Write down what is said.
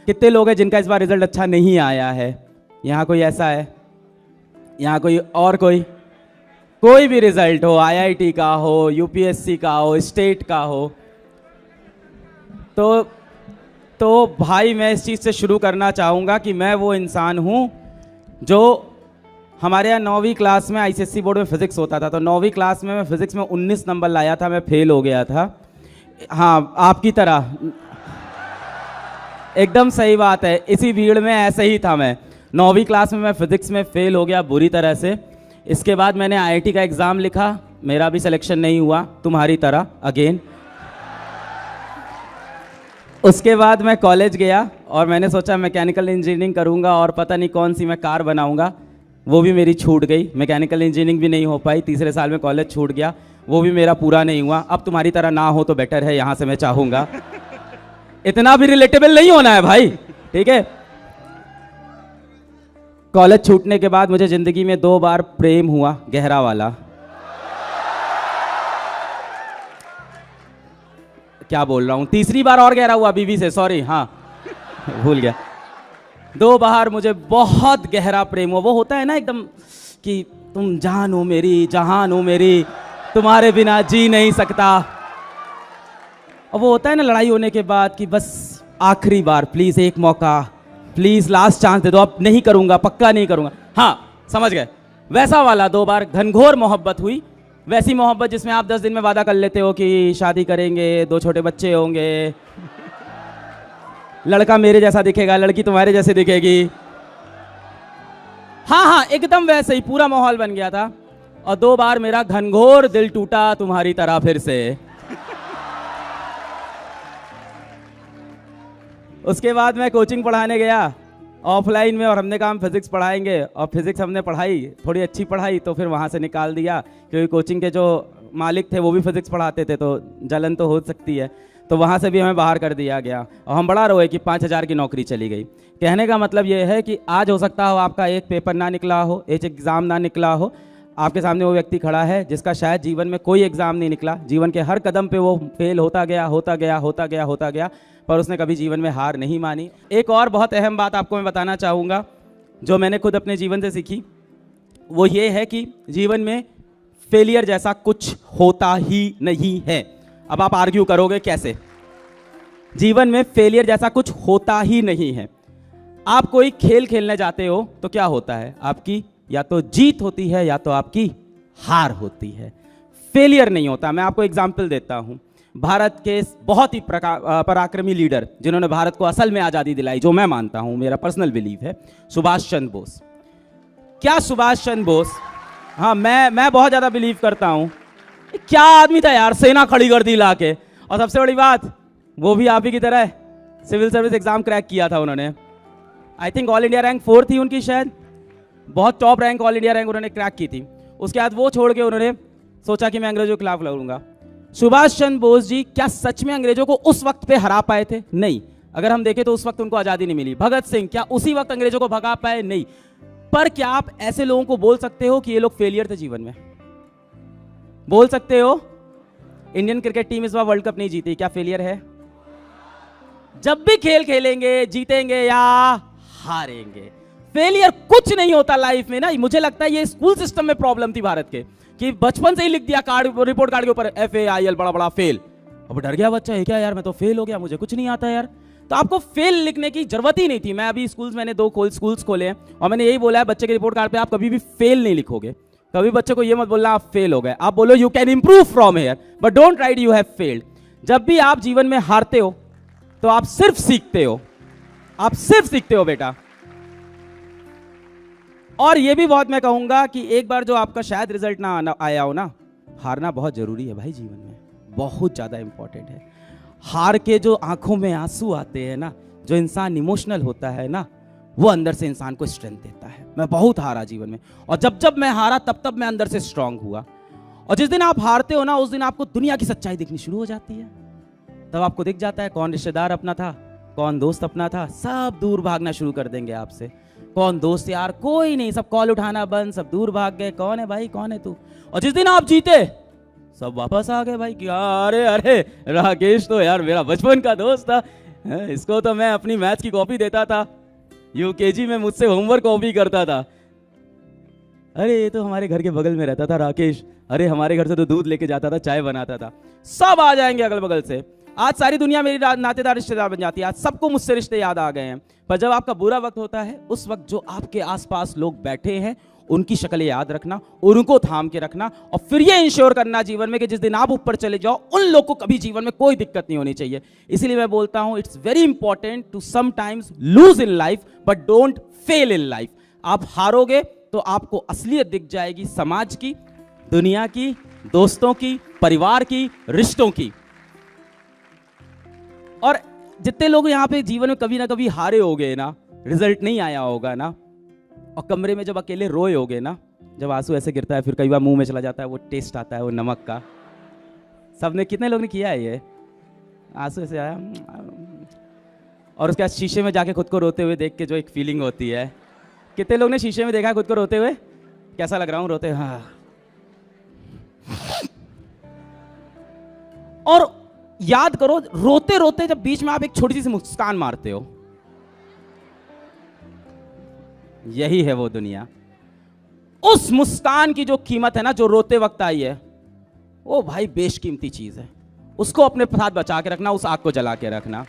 कितने लोग हैं जिनका इस बार रिजल्ट अच्छा नहीं आया है? यहाँ कोई ऐसा है? यहाँ कोई और कोई भी रिजल्ट हो, आईआईटी का हो, यूपीएससी का हो, स्टेट का हो, तो भाई मैं इस चीज़ से शुरू करना चाहूँगा कि मैं वो इंसान हूँ जो हमारे यहाँ 9वीं क्लास में आईसीएसई बोर्ड में फिजिक्स होता था, तो 9वीं क्लास में मैं फिजिक्स में 19 नंबर लाया था, मैं फेल हो गया था। हाँ, आपकी तरह, एकदम सही बात है, इसी भीड़ में ऐसे ही था मैं। 9वीं क्लास में मैं फिजिक्स में फेल हो गया बुरी तरह से। इसके बाद मैंने आईआईटी का एग्ज़ाम लिखा, मेरा भी सिलेक्शन नहीं हुआ, तुम्हारी तरह अगेन। उसके बाद मैं कॉलेज गया और मैंने सोचा मैकेनिकल इंजीनियरिंग करूंगा और पता नहीं कौन सी मैं कार बनाऊंगा, वो भी मेरी छूट गई। मैकेनिकल इंजीनियरिंग भी नहीं हो पाई, तीसरे साल में कॉलेज छूट गया, वो भी मेरा पूरा नहीं हुआ। अब तुम्हारी तरह ना हो तो बेटर है, यहाँ से मैं चाहूँगा। इतना भी रिलेटेबल नहीं होना है भाई, ठीक है। कॉलेज छूटने के बाद मुझे ज़िंदगी में 2 बार प्रेम हुआ, गहरा वाला। क्या बोल रहा हूँ, तीसरी बार और गहरा हुआ बीवी से, सॉरी, हाँ भूल गया। 2 बार मुझे बहुत गहरा प्रेम हुआ। वो होता है ना एकदम कि तुम जान हो मेरी, जहान हो मेरी, तुम्हारे बिना जी नहीं सकता। और वो होता है ना लड़ाई होने के बाद कि बस आखिरी बार प्लीज़ एक मौका, प्लीज़ लास्ट चांस दे दो, अब नहीं करूँगा, पक्का नहीं करूँगा। हाँ समझ गए, वैसा वाला 2 बार घनघोर मोहब्बत हुई। वैसी मोहब्बत जिसमें आप 10 दिन में वादा कर लेते हो कि शादी करेंगे, 2 छोटे बच्चे होंगे, लड़का मेरे जैसा दिखेगा, लड़की तुम्हारे जैसे दिखेगी। हाँ हाँ, एकदम वैसे ही पूरा माहौल बन गया था। और 2 बार मेरा घनघोर दिल टूटा तुम्हारी तरह फिर से। उसके बाद मैं कोचिंग पढ़ाने गया ऑफलाइन में, और हमने कहा हम फिजिक्स पढ़ाएंगे, और फिजिक्स हमने पढ़ाई, थोड़ी अच्छी पढ़ाई, तो फिर वहाँ से निकाल दिया क्योंकि कोचिंग के जो मालिक थे वो भी फिजिक्स पढ़ाते थे, तो जलन तो हो सकती है, तो वहाँ से भी हमें बाहर कर दिया गया। और हम बड़ा रोए कि 5,000 की नौकरी चली गई। कहने का मतलब ये है कि आज हो सकता हो आपका एक पेपर ना निकला हो, एक एग्ज़ाम ना निकला हो, आपके सामने वो व्यक्ति खड़ा है जिसका शायद जीवन में कोई एग्ज़ाम नहीं निकला, जीवन के हर कदम पे वो फेल होता गया, होता गया, होता गया, होता गया, पर उसने कभी जीवन में हार नहीं मानी। एक और बहुत अहम बात आपको मैं बताना चाहूँगा जो मैंने खुद अपने जीवन से सीखी, वो ये है कि जीवन में फेलियर जैसा कुछ होता ही नहीं है। अब आप आर्ग्यू करोगे कैसे? जीवन में फेलियर जैसा कुछ होता ही नहीं है। आप कोई खेल खेलने जाते हो तो क्या होता है, आपकी या तो जीत होती है या तो आपकी हार होती है, फेलियर नहीं होता। मैं आपको एग्जाम्पल देता हूं। भारत के बहुत ही पराक्रमी लीडर जिन्होंने भारत को असल में आज़ादी दिलाई, जो मैं मानता हूं, मेरा पर्सनल बिलीव है, सुभाष चंद्र बोस। क्या सुभाष चंद्र बोस, हाँ मैं बहुत ज़्यादा बिलीव करता हूं, क्या आदमी था यार, सेना खड़ी कर दी ला के। और सबसे बड़ी बात, वो भी आप ही की तरह सिविल सर्विस एग्जाम क्रैक किया था उन्होंने। I think all India rank 4 थी उनकी, शायद बहुत top rank, all India rank उन्होंने क्रैक की थी। उसके बाद वो छोड़ के उन्होंने सोचा कि मैं अंग्रेजों के खिलाफ लड़ूंगा। सुभाष चंद्र बोस जी क्या सच में अंग्रेजों को उस वक्त पे हरा पाए थे? नहीं। अगर हम देखें तो उस वक्त उनको आज़ादी नहीं मिली। भगत सिंह क्या उसी वक्त अंग्रेजों को भगा पाए? नहीं। पर क्या आप ऐसे लोगों को बोल सकते हो कि ये लोग फेलियर थे जीवन में? बोल सकते हो? इंडियन क्रिकेट टीम इस बार वर्ल्ड कप नहीं जीती, क्या फेलियर है? जब भी खेल खेलेंगे जीतेंगे या हारेंगे, फेलियर कुछ नहीं होता लाइफ में ना। मुझे लगता है ये स्कूल सिस्टम में प्रॉब्लम थी भारत के, कि बचपन से ही लिख दिया कार्ड, रिपोर्ट कार्ड के ऊपर FAIL, बड़ा बड़ा फेल। अब डर गया बच्चा, है क्या यार, मैं तो फेल हो गया, मुझे कुछ नहीं आता यार। तो आपको फेल लिखने की जरूरत ही नहीं थी। मैं अभी स्कूल्स, मैंने 2 स्कूल्स खोले हैं और मैंने यही बोला है बच्चे के रिपोर्ट कार्ड पे आप कभी भी फेल नहीं लिखोगे। कभी बच्चे को ये मत बोलना आप फेल हो गए, आप बोलो you can improve from here, but don't write you have failed. जब भी आप जीवन में हारते हो तो आप सिर्फ सीखते हो, आप सिर्फ सीखते हो बेटा। और ये भी बहुत मैं कहूंगा कि एक बार जो आपका शायद रिजल्ट ना आया हो ना, हारना बहुत जरूरी है भाई, जीवन में बहुत ज्यादा इंपॉर्टेंट है। हार के जो आंखों में आंसू आते हैं ना, जो इंसान इमोशनल होता है ना, वो अंदर से इंसान को स्ट्रेंथ देता है। मैं बहुत हारा जीवन में, और जब मैं हारा तब मैं अंदर से स्ट्रांग हुआ। और जिस दिन आप हारते हो ना, उस दिन आपको दुनिया की सच्चाई दिखनी शुरू हो जाती है। तब आपको दिख जाता है कौन रिश्तेदार अपना था, कौन दोस्त अपना था। सब दूर भागना शुरू कर देंगे आपसे। कौन दोस्त यार, कोई नहीं, सब कॉल उठाना बंद, सब दूर भाग गए। कौन है भाई, कौन है तू? और जिस दिन आप जीते सब वापस आ गए भाई कि अरे अरे राकेश तो यार मेरा बचपन का दोस्त था, इसको तो मैं अपनी मैथ्स की कॉपी देता था, यूकेजी में मुझसे होमवर्क कॉपी करता था। अरे ये तो हमारे घर के बगल में रहता था राकेश, अरे हमारे घर से तो दूध लेके जाता था, चाय बनाता था। सब आ जाएंगे अगल बगल से। आज सारी दुनिया मेरी नातेदार रिश्तेदार बन जाती है, आज सबको मुझसे रिश्ते याद आ गए हैं। पर जब आपका बुरा वक्त होता है, उस वक्त जो आपके आसपास लोग बैठे हैं उनकी शक्लें याद रखना, उनको थाम के रखना, और फिर ये इंश्योर करना जीवन में कि जिस दिन आप ऊपर चले जाओ उन लोग को कभी जीवन में कोई दिक्कत नहीं होनी चाहिए। इसीलिए मैं बोलता हूं, it's very important to sometimes lose in life but don't fail in life. आप हारोगे तो आपको असलियत दिख जाएगी, समाज की, दुनिया की, दोस्तों की, परिवार की, रिश्तों की। और जितने लोग यहाँ पे जीवन में कभी ना कभी हारे होगे ना, रिजल्ट नहीं आया होगा ना, और कमरे में जब अकेले रोए होगे ना, जब आंसू ऐसे गिरता है, फिर कई बार मुंह में चला जाता है, वो टेस्ट आता है वो नमक का। सबने, कितने लोग ने किया है ये, आंसू ऐसे आया, और उसके बाद शीशे में जाके खुद को रोते हुए देख के जो एक फीलिंग होती है। कितने लोग ने शीशे में देखा है खुद को रोते हुए, कैसा लग रहा हूं रोते? हाँ। और याद करो, रोते रोते जब बीच में आप एक छोटी सी मुस्कान मारते हो, यही है वो दुनिया। उस मुस्कान की जो कीमत है ना, जो रोते वक्त आई है, वो भाई बेशकीमती चीज है। उसको अपने साथ बचा के रखना, उस आग को जला के रखना।